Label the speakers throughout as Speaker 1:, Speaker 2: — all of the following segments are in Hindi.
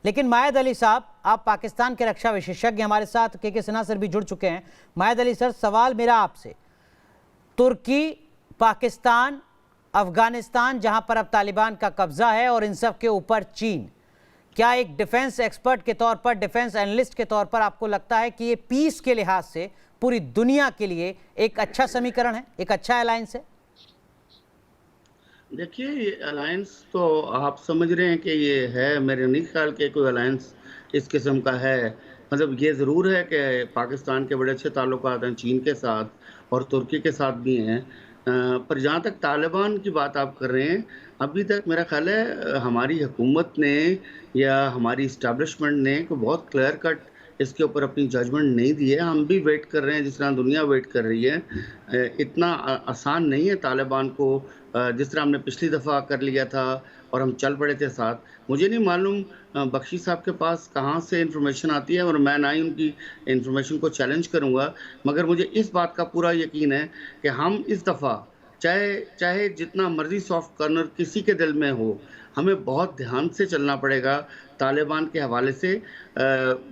Speaker 1: लेकिन मायद अली साहब, आप पाकिस्तान के रक्षा विशेषज्ञ, हमारे साथ के सिन्हा सर भी जुड़ चुके हैं। मायद अली सर, सवाल मेरा आपसे, तुर्की, पाकिस्तान, अफगानिस्तान जहां पर अब तालिबान का कब्जा है, और इन सब के ऊपर चीन, क्या एक डिफेंस एक्सपर्ट के तौर पर, डिफेंस एनालिस्ट के तौर पर आपको लगता है कि ये पीस के लिहाज से पूरी दुनिया के लिए एक अच्छा समीकरण है, एक अच्छा अलायंस है?
Speaker 2: देखिए, ये अलायंस तो आप समझ रहे हैं कि ये है, मेरे नहीं ख्याल के कोई अलायंस इस किस्म का है। मतलब ये ज़रूर है कि पाकिस्तान के बड़े अच्छे ताल्लुकात हैं चीन के साथ और तुर्की के साथ भी हैं। पर जहाँ तक तालिबान की बात आप कर रहे हैं, अभी तक मेरा ख्याल है हमारी हुकूमत ने या हमारी इस्टेब्लिशमेंट ने कोई बहुत क्लियर कट इसके ऊपर अपनी जजमेंट नहीं दी है। हम भी वेट कर रहे हैं जिस तरह दुनिया वेट कर रही है। इतना आसान नहीं है तालिबान को, जिस तरह हमने पिछली दफ़ा कर लिया था और हम चल पड़े थे साथ। मुझे नहीं मालूम बख्शी साहब के पास कहाँ से इंफॉर्मेशन आती है, और मैं ना ही उनकी इंफॉर्मेशन को चैलेंज करूँगा, मगर मुझे इस बात का पूरा यकीन है कि हम इस दफ़ा चाहे चाहे जितना मर्जी सॉफ्ट कॉर्नर किसी के दिल में हो, हमें बहुत ध्यान से चलना पड़ेगा तालिबान के हवाले से।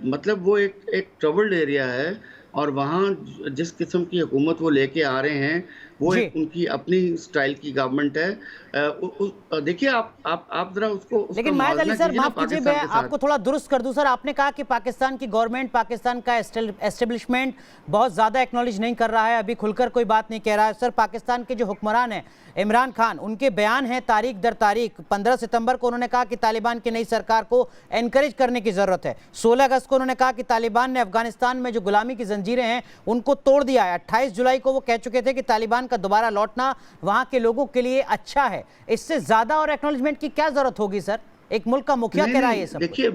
Speaker 2: मतलब वो एक ट्रबल्ड एरिया है, और वहाँ जिस किस्म की हुकूमत वो लेके आ रहे हैं, वो एक उनकी अपनी स्टाइल की गवर्नमेंट है। देखिए, आप जरा उसको
Speaker 1: लेकिन मायद अली सर, माफ कीजिए, मैं आपको थोड़ा दुरुस्त कर दूं सर। आपने कहा कि पाकिस्तान की गवर्नमेंट, पाकिस्तान का एस्टेब्लिशमेंट बहुत ज्यादा एक्नॉलेज नहीं कर रहा है, अभी खुलकर कोई बात नहीं कह रहा है। सर, पाकिस्तान के जो हुक्मरान हैं इमरान खान, उनके बयान हैं तारीख दर तारीख। 15 सितंबर को उन्होंने कहा कि तालिबान की नई सरकार को एनकरेज करने की जरूरत है। 16 अगस्त को उन्होंने कहा कि तालिबान ने अफगानिस्तान में जो गुलामी की जंजीरें हैं उनको तोड़ दिया है। 28 जुलाई को वो कह चुके थे कि तालिबान का दोबारा लौटना वहां के लोगों के लिए अच्छा है। इससे ज्यादा और एक्नॉलेजमेंट की क्या जरूरत होगी सर? एक मुल्क का मुखिया कह रहा है ये सब।
Speaker 2: देखिए,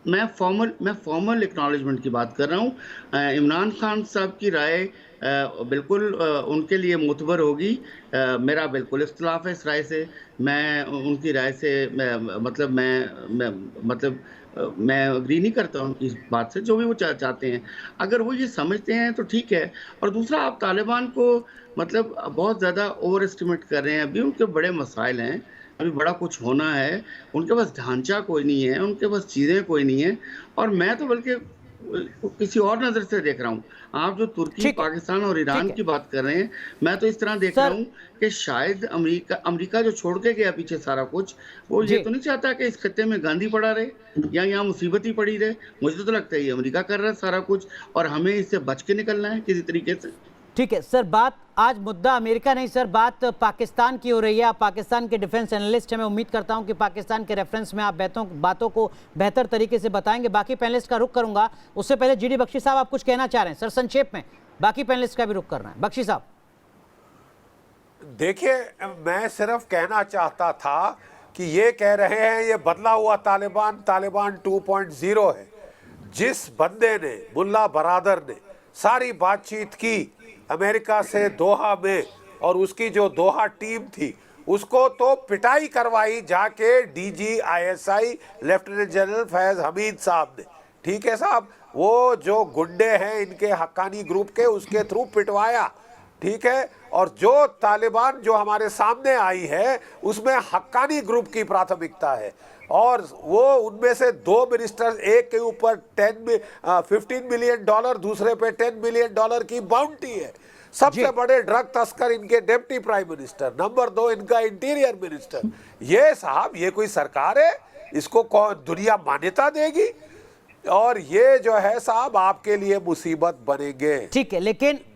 Speaker 2: मैं फॉर्मल एक्नॉलेजमेंट की बात कर रहा हूँ। इमरान खान साहब की राय बिल्कुल उनके लिए मुतबर होगी। मेरा बिल्कुल इख्तिलाफ है इस राय से। मैं उनकी राय से मैं अग्री नहीं करता उनकी इस बात से, जो भी वो चाहते हैं। अगर वो ये समझते हैं तो ठीक है। और दूसरा, आप तालिबान को मतलब बहुत ज़्यादा ओवर एस्टिमेट कर रहे हैं। अभी उनके बड़े मसाइल हैं, अभी बड़ा कुछ होना है। उनके पास ढांचा कोई नहीं है, उनके पास चीज़ें कोई नहीं है। और मैं तो बल्कि किसी और नज़र से देख रहा हूँ। आप जो तुर्की, पाकिस्तान और ईरान की बात कर रहे हैं, मैं तो इस तरह देख रहा हूँ कि शायद अमेरिका जो छोड़ के गया पीछे सारा कुछ, वो ये तो नहीं चाहता कि इस खत्ते में गांधी पड़ा रहे या यहाँ मुसीबत ही पड़ी रहे। मुझे तो लगता है ये अमेरिका कर रहा है सारा कुछ, और हमें इससे बच के निकलना है किसी तरीके से।
Speaker 1: ठीक है सर, बात आज मुद्दा अमेरिका नहीं सर, बात पाकिस्तान की हो रही है। आप पाकिस्तान के डिफेंस एनालिस्ट हैं, मैं उम्मीद करता हूं कि पाकिस्तान के रेफरेंस में आप बातों को बेहतर तरीके से बताएंगे। बाकी पैनलिस्ट का रुख करूंगा, उससे पहले जीडी बख्शी साहब, आप कुछ कहना चाह रहे हैं सर? संक्षेप में बाकी पैनलिस्ट का भी रुख करना है। बख्शी साहब,
Speaker 3: देखिए, मैं सिर्फ कहना चाहता था कि ये कह रहे हैं ये बदला हुआ तालिबान 2.0 है। जिस बंदे ने, मुल्ला बरादर ने सारी बातचीत की अमेरिका से दोहा में, और उसकी जो दोहा टीम थी उसको तो पिटाई करवाई जाके DGISI lieutenant general Faiz Hamid साहब ने। ठीक है साहब, वो जो गुंडे हैं इनके हक्कानी ग्रुप के, उसके थ्रू पिटवाया। ठीक है, और जो तालिबान जो हमारे सामने आई है उसमें हक्कानी ग्रुप की प्राथमिकता है, और वो उनमें से 2 मिनिस्टर, एक के ऊपर 15 मिलियन डॉलर, दूसरे पे $10 मिलियन की बाउंटी है। सबसे बड़े ड्रग तस्कर इनके डिप्टी प्राइम मिनिस्टर, नंबर 2 इनका इंटीरियर मिनिस्टर। ये साहब, ये कोई सरकार है? इसको कौन दुनिया मान्यता देगी? और ये जो है साहब आपके लिए मुसीबत बनेंगे।
Speaker 1: ठीक है, लेकिन